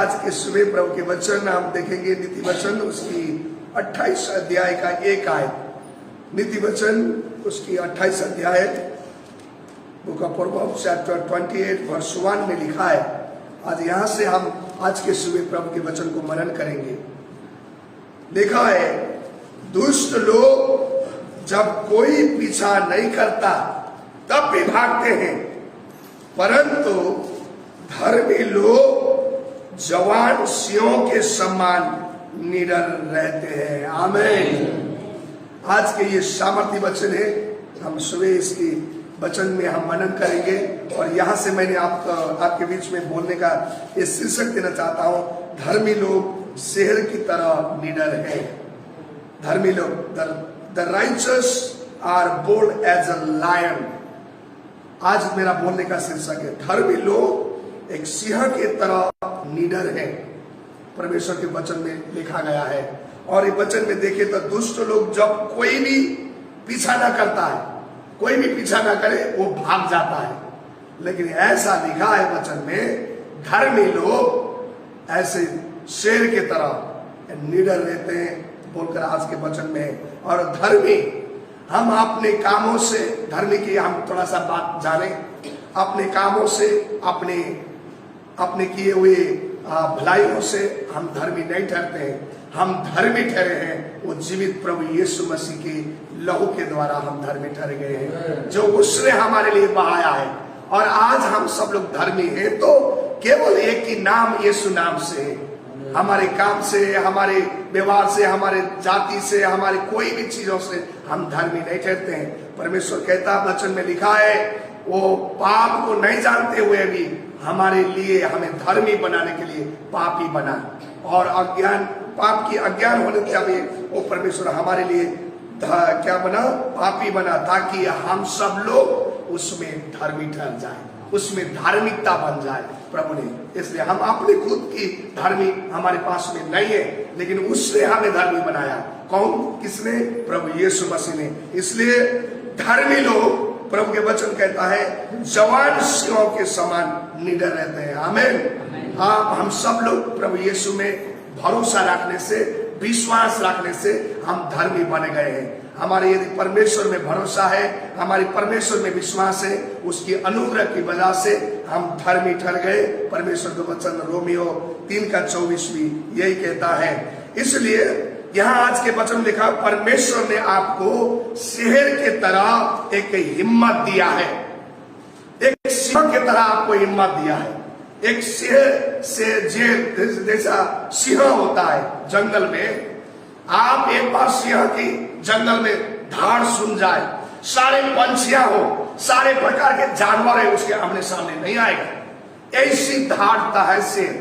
आज के सुबह प्रभु के वचन हम देखेंगे। नीति वचन उसकी 28 अध्याय का 1 आयत। नीति वचन उसकी 28 अध्याय book of proverbs chapter 28 verse 1 में लिखा है। आज यहां से हम आज के सुबह प्रभु के वचन को मनन करेंगे। देखा है, दुष्ट लोग जब कोई पीछा नहीं करता तब भी भागते हैं, परंतु धर्मी लोग जवान सिंहों के समान निडर रहते हैं। आमीन। आज के ये सामर्थ्य वचन है। हम सुबह इसकी वचन में हम मनन करेंगे और यहां से मैंने आपके बीच में बोलने का ये शीर्षक देना चाहता हूं, धर्मी लोग शेर की तरह निडर है। धर्मी लोग, the righteous are bold as a lion. आज मेरा बोलने का शीर्षक है, धर्मी लोग एक सिंह की तरह निडर है। परमेश्वर के वचन में लिखा गया है। और ये वचन में देखे तो दुष्ट लोग जब कोई भी पीछा ना करता है, कोई भी पीछा ना करे, वो भाग जाता है। लेकिन ऐसा लिखा है वचन में, धर्मी लोग ऐसे शेर की तरह निडर रहते हैं, बोलकर आज के वचन में। और धर्मी, हम अपने कामों से, धर्मी की हम थोड़ा सा बात जाने, अपने कामों से, अपने किए हुए भलाइयों से हम धर्मी नहीं ठहरते हैं। हम धर्मी ठहरे हैं वो जीवित प्रभु यीशु मसीह के लहू के द्वारा हम धर्मी ठहरे गए हैं, जो उसने हमारे लिए बहाया है। और आज हम सब लोग धर्मी हैं तो केवल एक ही नाम, यीशु नाम से है। हमारे काम से, हमारे व्यवहार से, हमारे जाति से, हमारी कोई भी चीजों से हम धर्मी नहीं ठहरते हैं। परमेश्वर कहता, वचन में लिखा है, वो पाप को नहीं जानते हुए भी हमारे लिए, हमें धर्मी बनाने के लिए पापी बना। और अज्ञान, पाप की अज्ञान होने के भी वो परमेश्वर हमारे लिए क्या बना, पापी बना, ताकि हम सब लोग उसमें धर्मी ठहर जाए, उसमें धार्मिकता बन जाए प्रभु ने। इसलिए हम अपने खुद की धर्मी हमारे पास में नहीं है, लेकिन उसने हमें धर्मी बनाया। कौन? किसने? प्रभु यीशु मसीह ने। इसलिए धर्मी लोग, प्रभु के वचन कहता है, जवान सिंहों के समान निडर रहते हैं। आमीन। हम सब लोग प्रभु यीशु में भरोसा रखने से, विश्वास रखने से हम धर्मी बने गए हैं। हमारे यदि परमेश्वर में भरोसा है, हमारी परमेश्वर में विश्वास है, उसकी अनुग्रह की वजह से हम धर्मी ठहर गए। परमेश्वर का वचन रोमियो 3:24 भी यही कहता है। इसलिए यहाँ आज के वचन लिखा, परमेश्वर ने आपको शेर के तरह एक हिम्मत दिया है, एक सिंह की तरह आपको हिम्मत दिया है। एक शेर से जैसा सिंह होता है जंगल में, आप एक बार सिंह की जंगल में धाड़ सुन जाए, सारे पंछियां हो, सारे प्रकार के जानवर है, उसके आमने सामने नहीं आएगा। ऐसी धाड़ता है शेर।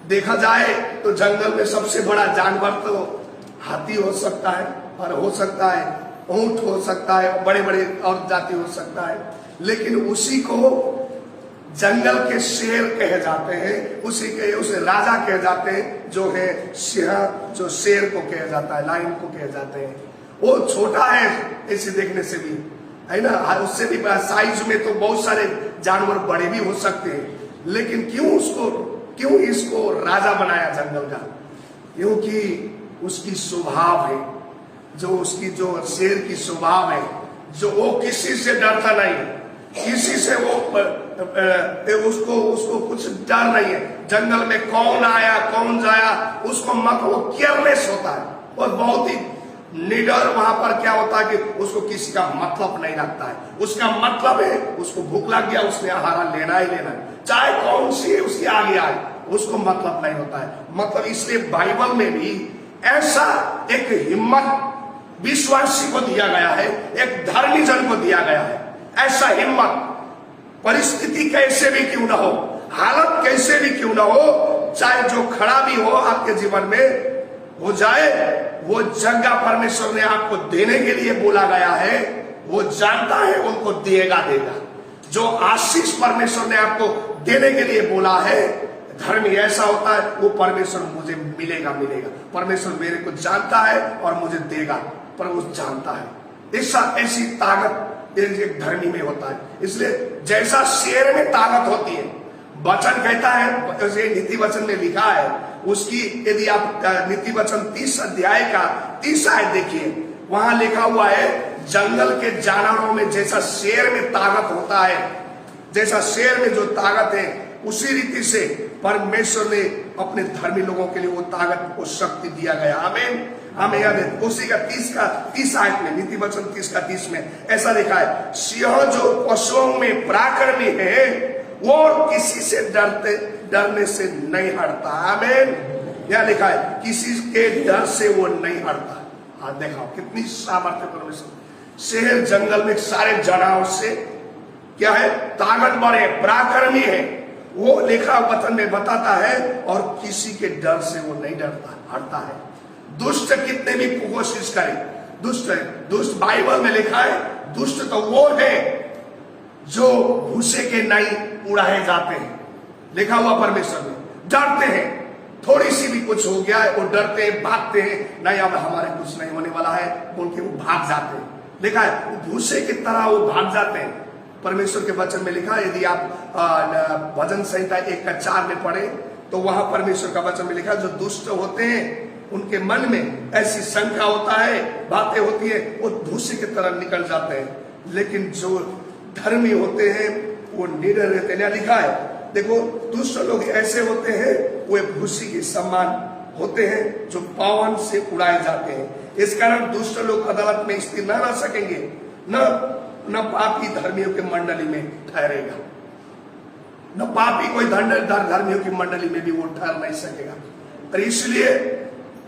देखा जाए तो जंगल में सबसे बड़ा जानवर तो हाथी हो सकता है, और हो सकता है ऊंट हो सकता है, बड़े बड़े और जाति हो सकता है, लेकिन उसी को जंगल के शेर कहे जाते हैं, उसे राजा कहे जाते हैं, जो है सिंह, जो शेर को कहा जाता है, लायन को कहे जाते हैं। वो छोटा है ऐसे देखने से भी, है ना, उससे भी साइज में तो बहुत सारे जानवर बड़े भी हो सकते हैं, लेकिन क्यों इसको राजा बनाया जंगल का? क्योंकि उसकी स्वभाव है, जो शेर की स्वभाव है, जो वो किसी से डरता नहीं, किसी से वो उसको कुछ डर नहीं है। जंगल में कौन आया कौन जाया उसको वो केयरलेस होता है, और बहुत ही निडर। वहां पर क्या होता है कि उसको किसी का मतलब नहीं रखता है। उसका मतलब है, उसको भूख लग गया, उसने आहार लेना ही लेना है, चाहे कौन सी उसके आगे आए, उसको मतलब नहीं होता है। मतलब इसलिए बाइबल में भी ऐसा एक हिम्मत विश्वासी को दिया गया है, एक धर्मी जन को दिया गया है। ऐसा हिम्मत, परिस्थिति कैसे भी क्यों ना हो, हालत कैसे भी क्यों ना हो, चाहे जो खड़ा भी हो आपके जीवन में हो जाए, वो जगह परमेश्वर ने आपको देने के लिए बोला गया है, वो जानता है उनको देगा। जो आशीष परमेश्वर ने आपको देने के लिए बोला है, धर्मी ऐसा होता है, वो परमेश्वर मुझे मिलेगा। परमेश्वर मेरे को जानता है और मुझे देगा, पर वो जानता है। ऐसी ताकत एक धर्मी में होता है। इसलिए जैसा शेर में ताकत होती है, वचन कहता है, जैसे नीति वचन में लिखा है, उसकी यदि आप नीति वचन 30 अध्याय का 30 आयत देखिए, वहां लिखा हुआ है, जंगल के जानवरों में जैसा शेर में ताकत होता है, जैसा शेर में जो ताकत है, उसी रीति से परमेश्वर ने अपने धर्मी लोगों के लिए वो ताकत, वो शक्ति दिया गया। आमीन। हमें याद है उसी का 30 आयत में, नीति वचन 30 का 30 में ऐसा लिखा है, सिंह जो पशुओं में पराक्रमी है वो किसी से डरने से नहीं हटता। आमीन। यह लिखा है, किसी के डर से वो नहीं हटता। हाँ, देखा कितनी सामर्थ्य परमेश्वर। शेर जंगल में सारे जानवर से क्या है, ताकतवर है, पराक्रमी है, वो लिखा वचन में बताता है, और किसी के डर से वो नहीं डरता, हटता है। दुष्ट कितने भी कोशिश करे, दुष्ट है, दुष्ट बाइबल में लिखा है, दुष्ट तो वो है जो भूसे के नहीं उड़ाए जाते हैं, लिखा हुआ परमेश्वर में। डरते हैं, थोड़ी सी भी कुछ हो गया है वो डरते हैं, भागते हैं, नहीं अब हमारे कुछ नहीं होने वाला है बोल के वो भाग जाते हैं। लिखा है, वो भूसे की तरह वो भाग जाते हैं। परमेश्वर के वचन में लिखा है, यदि आप भजन संहिता 1:4 में पढ़े तो वहां परमेश्वर का वचन में लिखा है, जो दुष्ट होते हैं उनके मन में ऐसी शंका होता है, बातें होती है, वो भूसे की तरह निकल जाते हैं, लेकिन जो धर्मी होते हैं वो निडर रहते हैं। लिखा है, देखो दुष्ट लोग ऐसे होते हैं, वे भूसी के समान होते हैं जो पवन से उड़ाए जाते हैं। इस कारण दुष्ट लोग अदालत में स्थिर न रह सकेंगे, न पापी धर्मियों के मंडली में ठहरेगा, न पापी कोई धर्मियों की मंडली में भी वो ठहर नहीं सकेगा। और इसलिए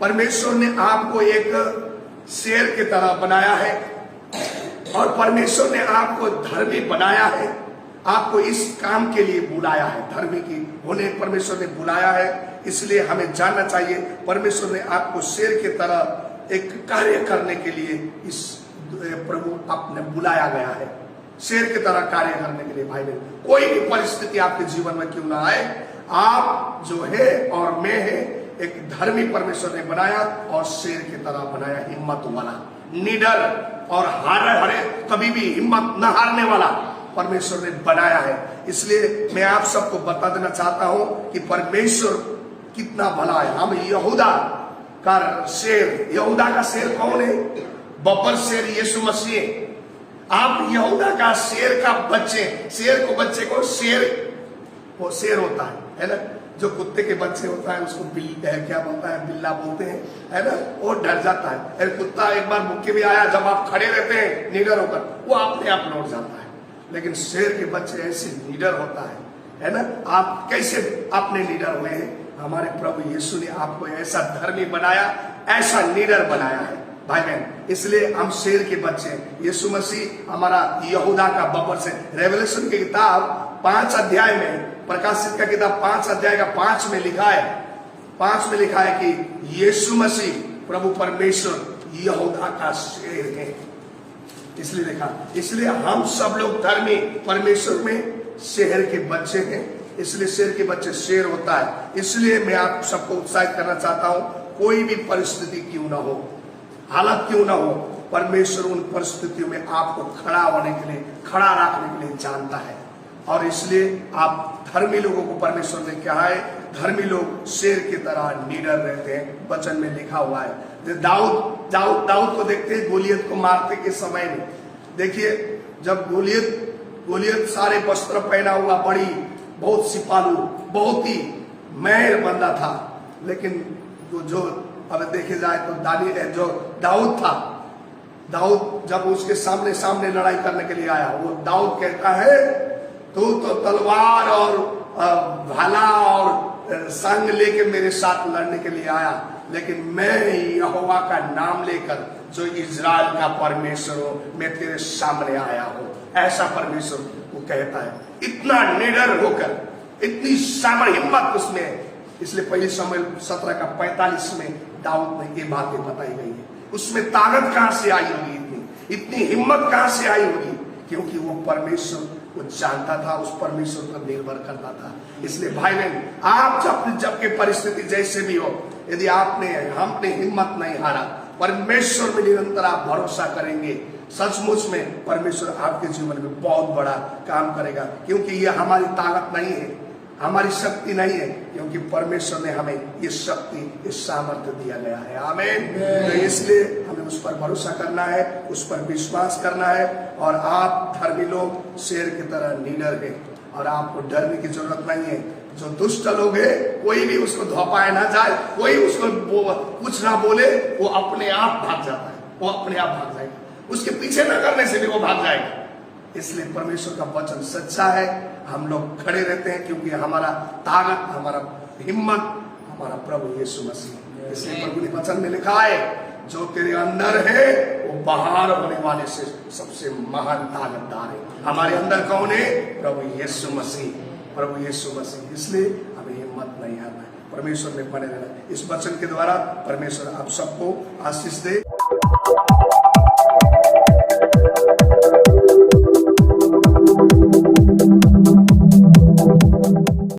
परमेश्वर ने आपको एक शेर की तरह बनाया है, और परमेश्वर ने आपको धर्मी बनाया है, आपको इस काम के लिए बुलाया है, धर्मी की होने परमेश्वर ने बुलाया है। इसलिए हमें जानना चाहिए, परमेश्वर ने आपको शेर की तरह एक कार्य करने के लिए इस प्रभु आपने बुलाया गया है, शेर की तरह कार्य करने के लिए। भाई बहन, कोई भी परिस्थिति आपके जीवन में क्यों ना आए, आप जो है और मैं है, एक धर्मी परमेश्वर ने बनाया और शेर की तरह बनाया, हिम्मत वाला, निडर और हारे कभी भी हिम्मत न हारने वाला परमेश्वर ने बनाया है। इसलिए मैं आप सबको बता देना चाहता हूं कि परमेश्वर कितना भला है। हम यहूदा का शेर, यहूदा का शेर कौन है? बब्बर शेर यीशु मसीह। आप यहूदा का शेर का बच्चे, शेर को बच्चे को शेर, वो शेर होता है ना, जो कुत्ते के बच्चे होता है उसको क्या बोलता है, बिल्ला बोलते हैं, है ना, वो डर जाता है। अरे कुत्ता एक बार मुक्के में आया, जब आप खड़े रहते हैं निडर होकर, वो अपने आप लौट जाता है। लेकिन शेर के बच्चे ऐसे निडर होता है ना। आप कैसे अपने निडर हुए हैं? हमारे प्रभु यीशु ने आपको ऐसा धर्मी बनाया, ऐसा निडर बनाया है भाई बहन। इसलिए हम शेर के बच्चे हैं। यीशु मसीह हमारा यहूदा का बब्बर से। रेवलेशन की किताब 5 अध्याय में, प्रकाशित का किताब 5 अध्याय का 5 में लिखा है, 5 में लिखा है कि यीशु मसीह प्रभु परमेश्वर यहूदा का शेर है। इसलिए लिखा, इसलिए हम सब लोग धर्मी परमेश्वर में शेर के बच्चे हैं। इसलिए शेर के बच्चे शेर होता है। इसलिए मैं आप सबको उत्साहित करना चाहता हूं, कोई भी परिस्थिति क्यों ना हो, हालत क्यों ना हो, परमेश्वर उन परिस्थितियों में आपको खड़ा होने के लिए, खड़ा रखने के लिए जानता है। और इसलिए आप धर्मी लोगों को परमेश्वर ने कहा है, धर्मी लोग शेर की तरह निडर रहते हैं। वचन में लिखा हुआ है। दाऊद को देखते हैं गोलियत को मारते के समय में। देखिए, जब गोलियत सारे वस्त्र पहना हुआ, बड़ी बहुत सिपालू, बहुत ही महर बंदा था, लेकिन जो अब देखे जाए तो जो दाऊद था, दाऊद जब उसके सामने लड़ाई करने के लिए आया, वो दाऊद कहता है, तू तो तलवार और भाला और संग लेके मेरे साथ लड़ने के लिए आया, लेकिन मैं यहोवा का नाम लेकर, जो इज़राइल का परमेश्वर हो, मैं तेरे सामने आया हूं। ऐसा परमेश्वर वो कहता है, इतना निडर होकर, इतनी सामर्थ्य, हिम्मत उसमें है। इसलिए पहले शमूएल 17 का 45 में दाऊद में ये बातें बताई गई है। उसमें ताकत कहां से आई होगी, इतनी हिम्मत कहां से आई होगी? क्योंकि वो परमेश्वर को जानता था, उस परमेश्वर पर निर्भर करता था। इसलिए भाई बहन, आप जब की परिस्थिति जैसे भी हो, यदि हमने हिम्मत नहीं हारा, परमेश्वर में निरंतर आप भरोसा करेंगे, सचमुच में परमेश्वर आपके जीवन में बहुत बड़ा काम करेगा। क्योंकि ये हमारी ताकत नहीं है, हमारी शक्ति नहीं है, क्योंकि परमेश्वर ने हमें ये शक्ति, ये सामर्थ्य दिया गया है। आमीन। तो इसलिए हमें उस पर भरोसा करना है, उस पर विश्वास करना है। और आप धर्मी लोग शेर की तरह निडर है, और आपको डरने की जरूरत नहीं है। जो दुष्ट लोग है, कोई भी उसको धोपाए ना जाए, कोई उसको कुछ ना बोले, वो अपने आप भाग जाता है, वो अपने आप भाग जाएगा, उसके पीछे न करने से भी वो भाग जाएगा। इसलिए परमेश्वर का वचन सच्चा है, हम लोग खड़े रहते हैं, क्योंकि हमारा ताकत, हमारा हिम्मत हमारा प्रभु यीशु मसीह। इसलिए प्रभु ने वचन में लिखा है, जो तेरे अंदर है वो बाहर होने वाले से सबसे महान ताकतदार है। हमारे अंदर कौन है? प्रभु यीशु मसीह, प्रभु यीशु मसीह। इसलिए हमें हिम्मत नहीं हारना है, परमेश्वर में बने रहना। इस वचन के द्वारा परमेश्वर आप सबको आशीष दे।